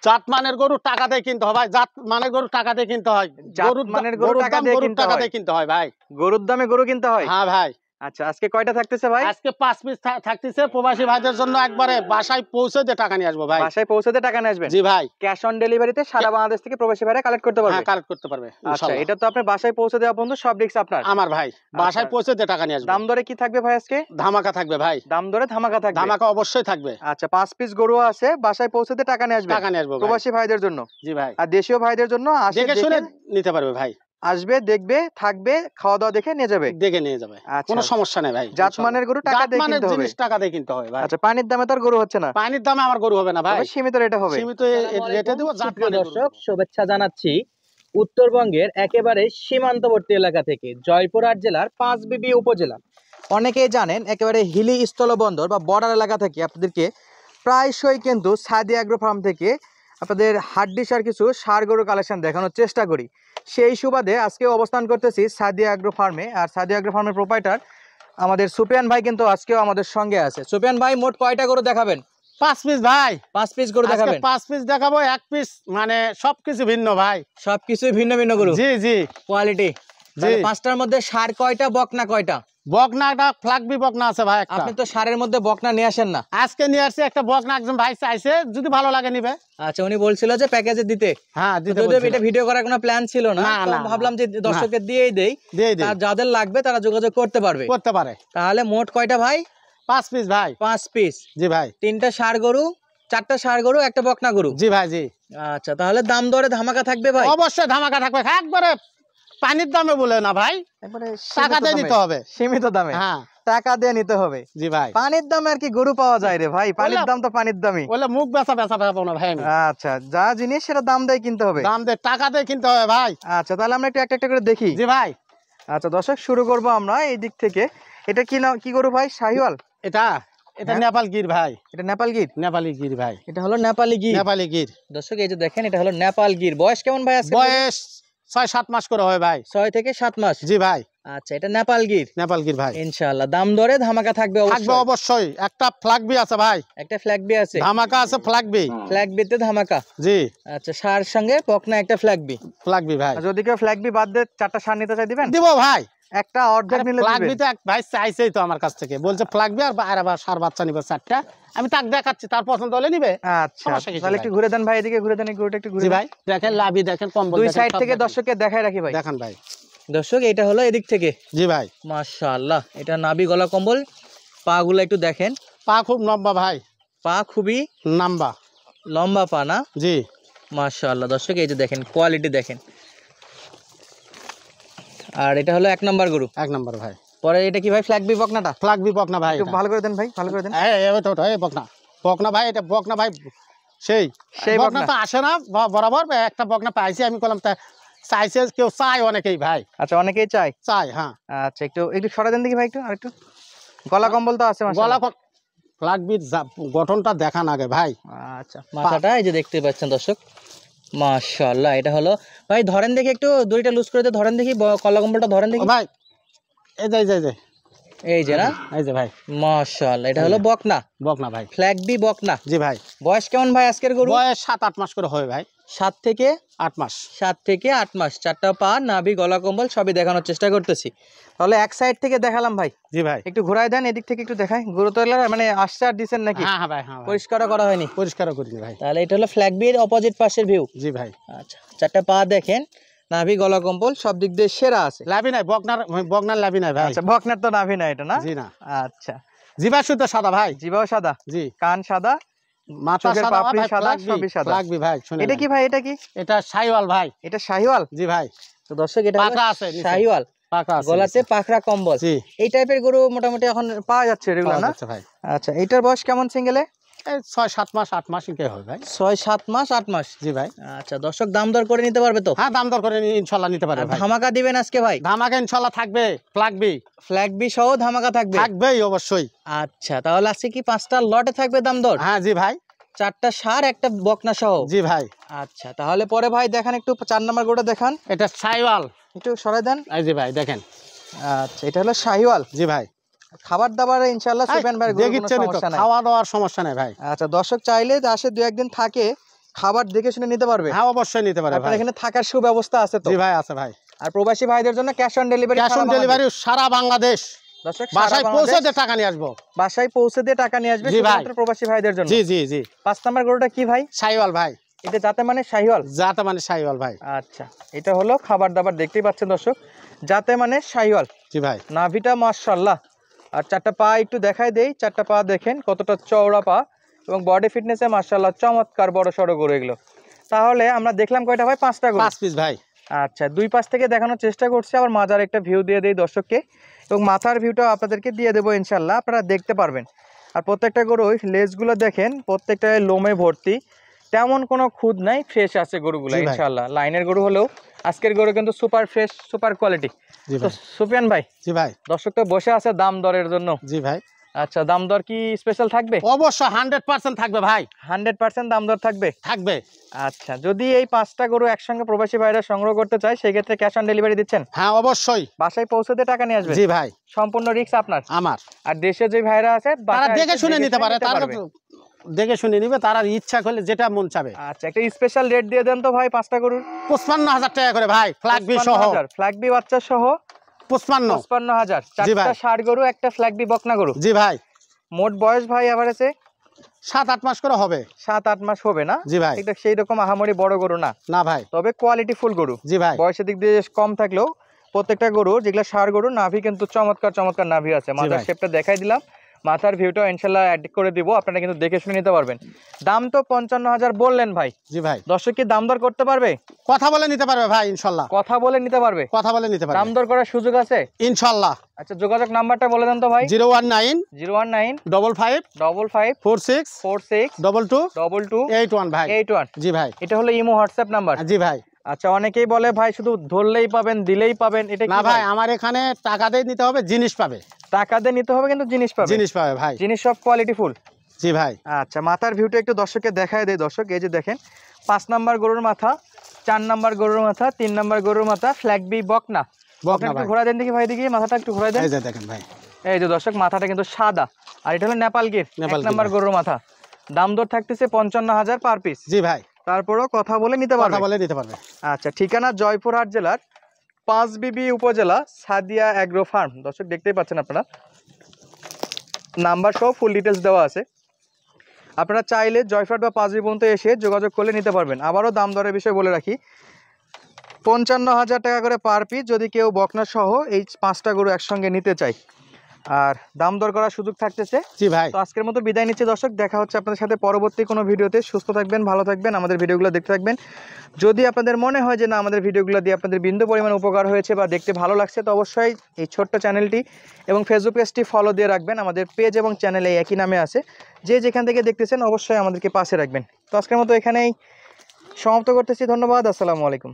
জাত মানের গরু টাকা দিয়ে কিনতে হয় ভাই, জাত মানের গরু টাকা দিয়ে কিনতে হয়, জাত মানের গরু টাকা দিয়ে কিনতে হয় ভাই, গরুর দামে গরু কিনতে হয়। হ্যাঁ ভাই। আচ্ছা আজকে কয়টা থাকতেছে ভাই? আজকে 5 পিস থাকতেছে, প্রবাসী ভাইদের জন্য একবারে বাসায় পৌঁছে দিয়ে টাকা নিয়ে আসবো ভাই। বাসায় পৌঁছে দিয়ে টাকা নিয়ে আসবেন? জি ভাই। ক্যাশ অন ডেলিভারিতে সারা বাংলাদেশ থেকে প্রবাসী ভাইরা কালেক্ট করতে পারবে? হ্যাঁ কালেক্ট করতে পারবে আচ্ছা ইনশাআল্লাহ। এটা তো আপনার বাসায় পৌঁছে দেওয়া বন্ধু সব রিস্ক আপনার? আমার ভাই বাসায় পৌঁছে দিয়ে টাকা নিয়ে আসবে। দাম দরে কি থাকবে ভাই আজকে? ধামাকা থাকবে ভাই, দাম দরে ধামাকা থাকবে? ধামাকা অবশ্যই থাকবে। আচ্ছা 5 পিস গরু আছে, বাসায় পৌঁছে দিয়ে টাকা নিয়ে আসবে? টাকা নিয়ে আসবো প্রবাসী ভাইদের জন্য? জি ভাই। আর দেশীয় ভাইদের জন্য আসে দেখে শুনে নিতে পারবে ভাই, আসবে দেখবে থাকবে খাওয়া দাওয়া দেখে নিয়ে যাবে, দেখে নিয়ে যাবে, কোনো সমস্যা নেই ভাই। জাতমানের গরু টাকা দিয়ে কিনতে হবে? টাকা দিয়ে কিনতে হবে ভাই। আচ্ছা পানির দামে তো আর গরু হচ্ছে না? পানির দামে আমার গরু হবে না ভাই, সীমিত রেটে হবে। সীমিত রেটে দেব। দর্শক শুভেচ্ছা জানাচ্ছি উত্তরবঙ্গের একেবারে সীমান্তবর্তী এলাকা থেকে, জয়পুরহাট জেলার পাঁচবিবি উপজেলা। অনেকেই জানেন একেবারে হিলি স্থলবন্দর বা বর্ডার এলাকা থেকে আপনাদেরকে প্রায়শই কিন্তু সাদি অ্যাগ্রো ফার্ম থেকে আপনাদের হাড্ডিসার কিছু ষাঁড় গরু কালেকশন দেখানোর চেষ্টা করি। সেই সুবাদে আজকে অবস্থান করতেছি সাদি অ্যাগ্রো ফার্মে। আর সাদি অ্যাগ্রো ফার্মের প্রোপাইটার আমাদের সুপিয়ান ভাই কিন্তু আজকেও আমাদের সঙ্গে আছে। সুপিয়ান ভাই মোট কয়টা গরু দেখাবেন? 5 পিস ভাই। 5 পিস গরু দেখাবেন? 5 পিস দেখাবো, 1 পিস মানে সবকিছু ভিন্ন ভাই, সবকিছু ভিন্ন ভিন্ন গরু? জি জি কোয়ালিটি। জি। 5টার মধ্যে ষাঁড় কয়টা, বকনা কয়টা? বকনাটা ফ্লাগবি বকনা আছে ভাই একটা। আপনি তো ষাঁড়ের মধ্যে বকনা নিয়ে আসেন না? আজকে নিয়ে আসছি একটা বকনা, একজন ভাই চাইছে, যদি ভালো লাগে নিবে। আচ্ছা উনি বলছিল যে প্যাকেজে দিতে। হ্যাঁ দিতে বলছিল। এটা ভিডিও করার কোনো প্ল্যান ছিল না, না ভাবলাম যে দর্শককে দিয়েই দেই, আর যাদের লাগবে তারা যোগাযোগ করতে পারবে। তাহলে মোট কয়টা ভাই? 5 পিস ভাই। 5 পিস? জি ভাই। 3টা ষাঁড় গরু, 4টা ষাঁড় গরু, একটা বকনা গরু? জি ভাই জি। আচ্ছা তাহলে দাম দরে ধামাকা থাকবে ভাই? অবশ্যই ধামাকা থাকবে, একবারে পানির দামে বলে না ভাই, একবারে টাকা দিয়ে নিতে হবে, সীমিত দামে। হ্যাঁ টাকা দিয়ে নিতে হবে। জি ভাই। পানির দামে আর কি গরু পাওয়া যায় রে ভাই? পানির দাম তো পানির দামই। বলে মুখ বেচা পাবো না ভাই আমি। আচ্ছা যা জিনিস সেটা দাম দিয়ে কিনতে হবে? দাম দিয়ে টাকা দিয়ে কিনতে হবে ভাই। আচ্ছা তাহলে আমরা একটু একটা একটা করে দেখি। জি ভাই। আচ্ছা দর্শক শুরু করবো আমরা এই দিক থেকে। এটা কি নাম, কি গরু ভাই? শাহিওয়াল? এটা নেপাল গির ভাই। এটা নেপাল গির? নেপালি গির ভাই। এটা হলো নেপালি গির? নেপালি গির। দর্শক এই যে দেখেন এটা হলো নেপাল গির। বয়স কেমন ভাই আজকে? বয়স 6-7 মাস করে হয় ভাই। 6 থেকে 7 মাস? জি ভাই। আচ্ছা এটা নেপাল গির? নেপাল গির ভাই। ইনশাআল্লাহ দাম দরে ধামাকা থাকবে? থাকবে অবশ্যই। একটা ফ্ল্যাগবি আছে ভাই। একটা ফ্ল্যাগবি আছে? ধামাকা আছে ফ্ল্যাগবি। ফ্ল্যাগবিতে ধামাকা? জি। আচ্ছা ষাঁড় সঙ্গে বকনা একটা ফ্ল্যাগবি? ফ্ল্যাগবি ভাই। যদি কেউ ফ্ল্যাগবি বাদ দিয়ে 4টা ষাঁড় নিতে চাই দিবেন? দিব ভাই। একটা অর্ধেক নিলে দিবেন? ফ্ল্যাগবি তো এক ভাই চাইছেই তো আমার কাছ থেকে, বলছে ফ্ল্যাগবি আর আবার ষাঁড় বাচ্চা নিবে 4টা, আমি তাক দেখাচ্ছি, তার পছন্দ হলে নিবে। আচ্ছা তাহলে একটু ঘুরে দেন ভাই, এদিকে ঘুরে দেন, গরুটা একটু ঘুরে। জি ভাই দেখেন, লাভি দেখেন, কম্বল দুই সাইড থেকে দর্শককে দেখাই রাখি ভাই। দেখান ভাই। দর্শক এটা হলো এদিক থেকে? জি ভাই। মাশাআল্লাহ এটা নাভি গলা কম্বল। পা গুলো একটু দেখেন, পা খুব লম্বা ভাই, পা খুবই লম্বা পা না? জি। মাশাআল্লাহ দর্শক এই যে দেখেন কোয়ালিটি দেখেন। আর এটা হলো 1 নাম্বার গরু? 1 নাম্বার ভাই। পরে এটা কি ভাই ফ্ল্যাগবি বকনাটা? ফ্ল্যাগবি বকনা ভাই। একটু ভালো করে দেন ভাই, ভালো করে দেন। এই বকনা ভাই, এটা বকনা ভাই, সেই বকনা তো আসে না বরাবর। একটা বকনা পাইছি, আমি বললাম তা চাইছে, কেউ চায় অনেকেই ভাই। আচ্ছা অনেকেই চায়? হ্যাঁ। আচ্ছা একটু সরা দেন দেখি ভাই, একটু আরেকটু। গলা কম্বল তো আছে? গলা ফ্ল্যাগবির গঠনটা দেখান আগে ভাই। আচ্ছা মাথাটা এই যে দেখতে পাচ্ছেন দর্শক, মাশাআল্লাহ। এটা হলো ভাই, ধরেন দেখি একটু, দড়িটা লুজ করে দিয়ে ধরেন দেখি, গলা কম্বলটা ধরেন দেখি ভাই। এই যে না, এই যে ভাই। মাশাআল্লাহ এটা হলো বকনা ভাই, ফ্ল্যাগবি বকনা। জি ভাই। বয়স কেমন ভাই আজকের গরু? বয়স 7-8 মাস করে হয় ভাই। 7 থেকে 8 মাস। 7 থেকে 8 মাস। 4টা পা, নাভি, গলা কম্বল সবই দেখানোর চেষ্টা করতেছি। তাহলে এক সাইড থেকে দেখালাম ভাই। জি ভাই। একটু ঘুরাই দেন, এদিক থেকে একটু দেখাই। গরু তো মানে আসছে আর দিচ্ছেন নাকি? হ্যাঁ ভাই, হ্যাঁ পরিষ্কারও করা হয়নি? পরিষ্কারও করিনি ভাই। তাহলে এটা হলো ফ্ল্যাগবির অপোজিট পাশের ভিউ? জি ভাই। আচ্ছা 4টা পা দেখেন, নাভি, গলা কম্বল সব দিক দিয়ে সেরা আছে। লাভি নাই, বকনার লাভি নাই ভাই। আচ্ছা বকনার তো নাভি নাই এটা না? জি না। আচ্ছা জিবা শুদ্ধ সাদা ভাই। জিবাও সাদা? জি। কান সাদা, মাথা সাদা, পাপড়ি সাদা, সবই সাদা। ফ্ল্যাগবি ভাই। এটা কি ভাই? এটা কি? এটা শাহিওয়াল ভাই। এটা শাহিওয়াল? জি ভাই। তো দর্শক এটা পাকড়া আছে, শাহিওয়াল, গলাতে পাখরা কম্বল। এই টাইপের গরু মোটামুটি এখন পাওয়া যাচ্ছে রেগুলার না? আচ্ছা এটার বয়স কেমন সিঙ্গেলে? 6-7 মাস 8 মাস কি হয় ভাই? 6-7 মাস 8 মাস? জি ভাই। আচ্ছা দর্শক দাম দর করে নিতে পারবে তো? হ্যাঁ দাম দর করে ইনশাআল্লাহ নিতে পারবে ভাই। ধামাকা দিবেন আজকে ভাই? ধামাকা ইনশাআল্লাহ থাকবে। ফ্ল্যাগবি সহ ধামাকা থাকবে? থাকবেই অবশ্যই। আচ্ছা তাহলে আজকে কি 5টা লটে থাকবে দাম দর? হ্যাঁ জি ভাই। 4টা ষাঁড়, একটা বকনা সহ? জি ভাই। আচ্ছা তাহলে পরে ভাই দেখান একটু 4 নাম্বার গরুটা দেখান। এটা শাহিওয়াল, একটু সরাই দেন। এই জি ভাই দেখেন। আচ্ছা এটা হলো শাহিওয়াল? জি ভাই। খাবার দাবার ইনশাআল্লাহ সুবেন ভাই, কোনো সমস্যা নাই? খাওয়া দাওয়ার সমস্যা নাই ভাই। আচ্ছা দর্শক চাইলে আসে 2-1 দিন থাকে খাবার দেখে শুনে নিতে পারবে? হ্যাঁ অবশ্যই নিতে পারবে আপনার ভাই। এখানে থাকার সুব্যবস্থা আছে তো? জি ভাই আছে ভাই। আর প্রবাসী ভাইদের জন্য cash on delivery? Cash on delivery সারা বাংলাদেশ। দর্শক বাসায় পৌঁছে দিয়ে টাকা নিয়ে আসবো। বাসায় পৌঁছে দিয়ে টাকা নিয়ে আসবে শুধুমাত্র প্রবাসী ভাইদের জন্য। জি জি জি। 5 নাম্বার গরুটা কি ভাই? শাহিওয়াল ভাই। এটা জাতে মানে শাহিওয়াল? জাতে মানে শাহিওয়াল ভাই। আচ্ছা, এটা হলো খাবার দাবার দেখতেই পাচ্ছেন দর্শক, জাতে মানে শাহিওয়াল। জি ভাই। নাভিটা মাশাআল্লাহ। আর চারটা পা একটু দেখাই দেই, চারটা পা দেখেন কতটা চওড়া পা, এবং বডি ফিটনেসে মাশাআল্লাহ চমৎকার বড় সড়ো গরু এগুলো। তাহলে আমরা দেখলাম কয়টা ভাই? 5টা গরু। 5 পিস ভাই। আচ্ছা, দুই পাশ থেকে দেখানোর চেষ্টা করছি, আবার মাজার একটা ভিউ দিয়ে দেই দর্শককে, এবং মাথার ভিউটাও আপনাদেরকে দিয়ে দেবো ইনশাল্লাহ, আপনারা দেখতে পারবেন। আর প্রত্যেকটা গরু লেজগুলো দেখেন, প্রত্যেকটা লোমে ভর্তি, তেমন কোনো খুদ নাই, ফ্রেশ আছে গরুগুলো ইনশাল্লাহ। লাইনের গরু হলেও আজকের গরু কিন্তু সুপার ফ্রেশ, সুপার কোয়ালিটি। তো সুফিয়ান ভাই, জি ভাই, দর্শক তো বসে আছে দাম দরের জন্য। জি ভাই। আচ্ছা, দাম দর কি স্পেশাল থাকবে? অবশ্যই 100% থাকবে ভাই। 100% দাম দর থাকবে? থাকবে। আচ্ছা, যদি এই 5টা গরু একসঙ্গে প্রবাসী ভাইরা সংগ্রহ করতে চায় সেই ক্ষেত্রে ক্যাশ অন ডেলিভারি দিচ্ছেন? হ্যাঁ অবশ্যই। বাসায় পৌঁছে দিয়ে টাকা নিয়ে আসবে? জি ভাই। সম্পূর্ণ রিস্ক আপনার? আমার। আর দেশে যে ভাইরা আছে তারা দেখে শুনে নিতে পারে, তারা দেখে শুনে নিবে, তারা ইচ্ছা করলে যেটা মন চাবে। আচ্ছা, একটা স্পেশাল রেট দিয়ে দেন তো ভাই 5টা গরুর। 55,000 টাকা করে ভাই, ফ্ল্যাগ বি সহ। ফ্ল্যাগ বি বাচ্চা সহ 55,000। চারটা ষাঁড় গরু, একটা ফ্ল্যাগ বি বকনা গরু। জি ভাই। মোট বয়স ভাই এভারেজে 7-8 মাস করে হবে। 7-8 মাস হবে না? জি ভাই। এটা সেই রকম আহামরি বড় গরু না, না ভাই, তবে কোয়ালিটি ফুল গরু। জি ভাই। বয়সের দিক দিয়ে কম থাকলেও প্রত্যেকটা গরু, যেগুলো ষাঁড় গরু, নাভি কিন্তু চমৎকার চমৎকার নাভি আছে। মাথার শেপটা দেখাই দিলাম, মাথার ভিউটা ইনশাল্লাহ অ্যাড করে দিব, আপনারা কিন্তু দেখে শুনে নিতে পারবেন। দাম তো 55,000 বললেন ভাই। জি ভাই। দর্শক কি দাম দর করতে পারবে? কথা বলে নিতে পারবে ভাই ইনশাআল্লাহ। কথা বলে নিতে পারবে? কথা বলে নিতে পারবে। দাম দর করার সুযোগ আছে ইনশাআল্লাহ। আচ্ছা, যোগাযোগ নাম্বারটা বলে দেন তো ভাই। 019 019 55 55 46 46 22 22 81 ভাই। 81। জি ভাই। এটা হলো ইমো হোয়াটসঅ্যাপ নাম্বার? জি ভাই। আচ্ছা, অনেকেই বলে ভাই শুধু ধরলেই পাবেন, দিলেই পাবেন, এটা না ভাই, আমার এখানে টাকা দিয়ে নিতে হবে, জিনিস পাবে। টাকা দিয়ে নিতে হবে কিন্তু জিনিস পাবে? জিনিস পাবে ভাই। জিনিস সব কোয়ালিটি ফুল? জি ভাই। আচ্ছা, মাথার ভিউটা একটু দর্শককে দেখায় দেয়। দর্শক এই যে দেখেন, 5 নাম্বার গরুর মাথা, 4 নাম্বার গরুর মাথা, 3 নাম্বার গরুর মাথা, ফ্ল্যাগ বি বকনা। বকনা একটু ঘোরা দেন দেখি ভাই, দেখি মাথাটা একটু ঘোরা দেন। এই যে দেখেন ভাই, এই যে দর্শক, মাথাটা কিন্তু সাদা, আর এটা হলো নেপাল গির 1 নাম্বার গরুর মাথা। দাম দর থাকতেছে 55,000 পার পিস। জি ভাই। তারপরও কথা বলে নিতে পারবে? কথা বলে নিতে পারবে। আচ্ছা, ঠিকানা জয়পুরহাট জেলার 5 বিবি উপজেলা, সাদিয়া অ্যাগ্রো ফার্ম। দর্শক দেখতেই পাচ্ছেন আপনারা, নাম্বার সহ ফুল ডিটেলস দেওয়া আছে। আপনারা চাইলে জয়পুরহাট বা 5 বিবি পর্যন্ত এসে যোগাযোগ করলে নিতে পারবেন। আবারও দাম দরের বিষয় বলে রাখি, 55,000 টাকা করে পার পিস যদি কেউ বকনা সহ এই 5টা গরু একসঙ্গে নিতে চায়, আর দাম দর করার সুযোগ থাকতেছে। জি ভাই। তো আজকের মতো বিদায় নিচ্ছি দর্শক, দেখা হচ্ছে আপনাদের সাথে পরবর্তী কোনো ভিডিওতে। সুস্থ থাকবেন, ভালো থাকবেন, আমাদের ভিডিওগুলো দেখতে থাকবেন। যদি আপনাদের মনে হয় যে না, আমাদের ভিডিওগুলো দিয়ে আপনাদের বিন্দু পরিমাণ উপকার হয়েছে বা দেখতে ভালো লাগছে, তো অবশ্যই এই ছোট্ট চ্যানেলটি এবং ফেসবুক পেজটি ফলো দিয়ে রাখবেন। আমাদের পেজ এবং চ্যানেলে একই নামে আছে, যে যেখান থেকে দেখতেছেন অবশ্যই আমাদেরকে পাশে রাখবেন। তো আজকের মতো এখানেই সমাপ্ত করতেছি, ধন্যবাদ, আসসালামু আলাইকুম।